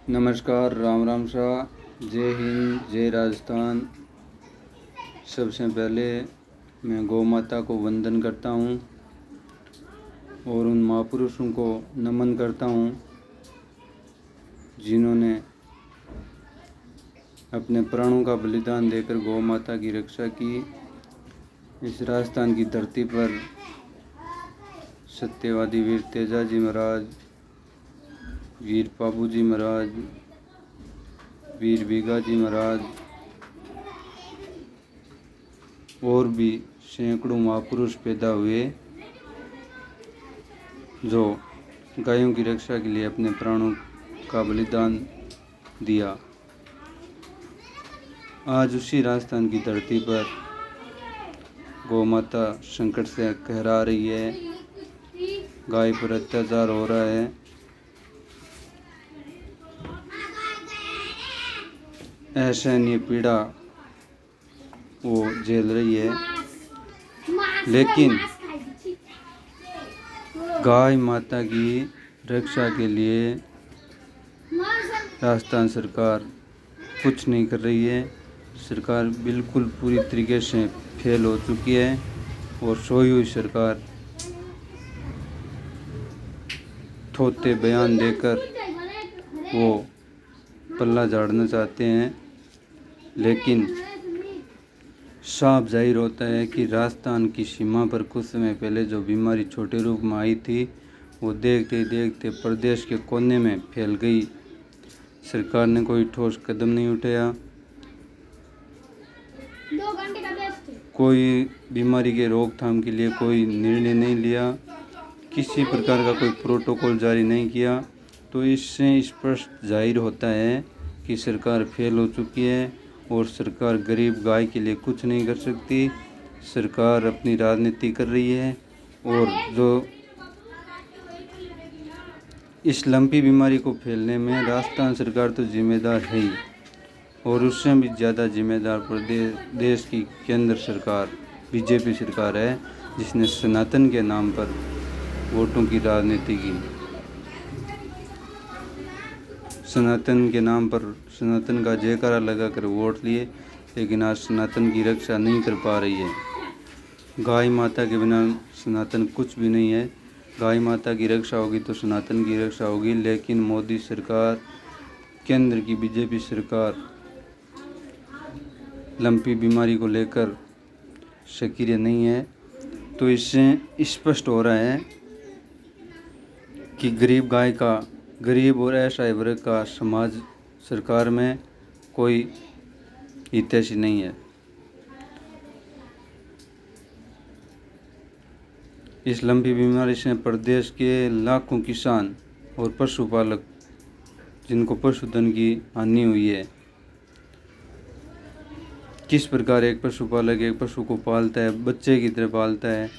नमस्कार, राम राम शाह, जय हिंद, जय राजस्थान। सबसे पहले मैं गौ माता को वंदन करता हूँ और उन महापुरुषों को नमन करता हूँ जिन्होंने अपने प्राणों का बलिदान देकर गौ माता की रक्षा की। इस राजस्थान की धरती पर सत्यवादी वीर तेजाजी महाराज, वीर पाबूजी महाराज, वीर बीगाजी महाराज और भी सैकड़ों महापुरुष पैदा हुए जो गायों की रक्षा के लिए अपने प्राणों का बलिदान दिया। आज उसी राजस्थान की धरती पर गौ माता संकट से कहरा रही है, गाय पर अत्याचार हो रहा है। असहनीय पीड़ा वो झेल रही है, लेकिन गाय माता की रक्षा के लिए राजस्थान सरकार कुछ नहीं कर रही है। सरकार बिल्कुल पूरी तरीके से फेल हो चुकी है और सोई हुई सरकार थोते बयान देकर वो पल्ला झाड़ना चाहते हैं, लेकिन साफ जाहिर होता है कि राजस्थान की सीमा पर कुछ समय पहले जो बीमारी छोटे रूप में आई थी वो देखते देखते प्रदेश के कोने में फैल गई। सरकार ने कोई ठोस कदम नहीं उठाया, कोई बीमारी के रोकथाम के लिए कोई निर्णय नहीं लिया, किसी प्रकार का कोई प्रोटोकॉल जारी नहीं किया। तो इससे स्पष्ट जाहिर होता है कि सरकार फेल हो चुकी है और सरकार गरीब गाय के लिए कुछ नहीं कर सकती। सरकार अपनी राजनीति कर रही है और जो इस लंपी बीमारी को फैलने में राजस्थान सरकार तो जिम्मेदार है ही, और उससे भी ज़्यादा जिम्मेदार देश की केंद्र सरकार बीजेपी सरकार है, जिसने सनातन के नाम पर वोटों की राजनीति की। सनातन के नाम पर सनातन का जयकारा लगाकर वोट लिए, लेकिन आज सनातन की रक्षा नहीं कर पा रही है। गाय माता के बिना सनातन कुछ भी नहीं है। गाय माता की रक्षा होगी तो सनातन की रक्षा होगी, लेकिन मोदी सरकार, केंद्र की बीजेपी सरकार लंपी बीमारी को लेकर सक्रिय नहीं है। तो इससे स्पष्ट हो रहा है कि गरीब और असहाय वर्ग का समाज सरकार में कोई हितैषी नहीं है। इस लंबी बीमारी से प्रदेश के लाखों किसान और पशुपालक, जिनको पशुधन की हानि हुई है, किस प्रकार एक पशुपालक एक पशु को पालता है, बच्चे की तरह पालता है,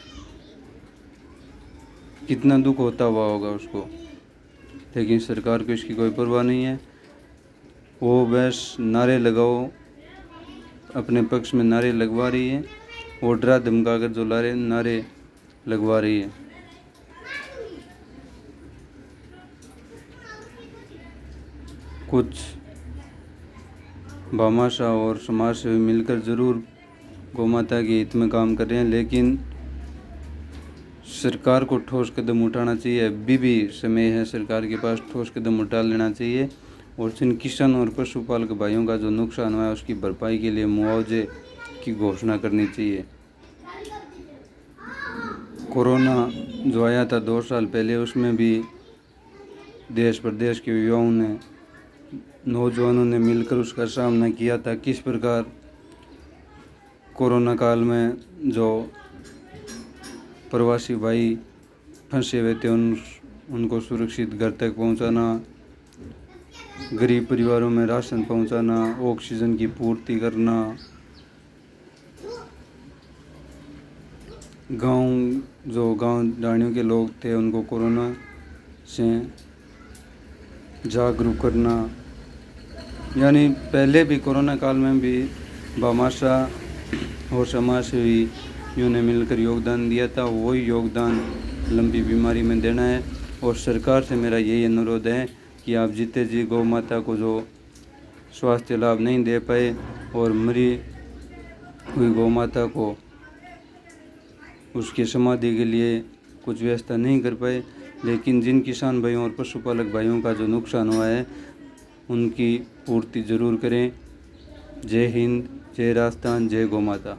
कितना दुख होता हुआ होगा उसको, लेकिन सरकार को इसकी कोई परवाह नहीं है। वो बस नारे लगाओ, अपने पक्ष में नारे लगवा रही है और डरा धमका कर जो नारे लगवा रही है। कुछ भामाशाह और समाज से मिलकर जरूर गौ माता के हित में काम कर रहे हैं, लेकिन सरकार को ठोस कदम उठाना चाहिए। अभी भी समय है सरकार के पास, ठोस कदम उठा लेना चाहिए और जिन किसान और पशुपालक भाइयों का जो नुकसान हुआ है उसकी भरपाई के लिए मुआवजे की घोषणा करनी चाहिए। कोरोना जो आया था 2 साल पहले, उसमें भी देश प्रदेश के युवाओं ने, नौजवानों ने मिलकर उसका सामना किया था। किस प्रकार कोरोना काल में जो प्रवासी भाई फंसे हुए थे उनको सुरक्षित घर तक पहुंचाना, गरीब परिवारों में राशन पहुंचाना, ऑक्सीजन की पूर्ति करना, गांव डाणियों के लोग थे उनको कोरोना से जागरूक करना। यानी पहले भी कोरोना काल में भी भामाशाह और समाजसेवियों ने मिलकर योगदान दिया था, वही योगदान लंबी बीमारी में देना है। और सरकार से मेरा यही अनुरोध है कि कि आप जीते जी गौ माता को जो स्वास्थ्य लाभ नहीं दे पाए और मरी हुई गौ माता को उसकी समाधि के लिए कुछ व्यवस्था नहीं कर पाए, लेकिन जिन किसान भाइयों और पशुपालक भाइयों का जो नुकसान हुआ है उनकी पूर्ति ज़रूर करें। जय हिंद, जय राजस्थान, जय गौ माता।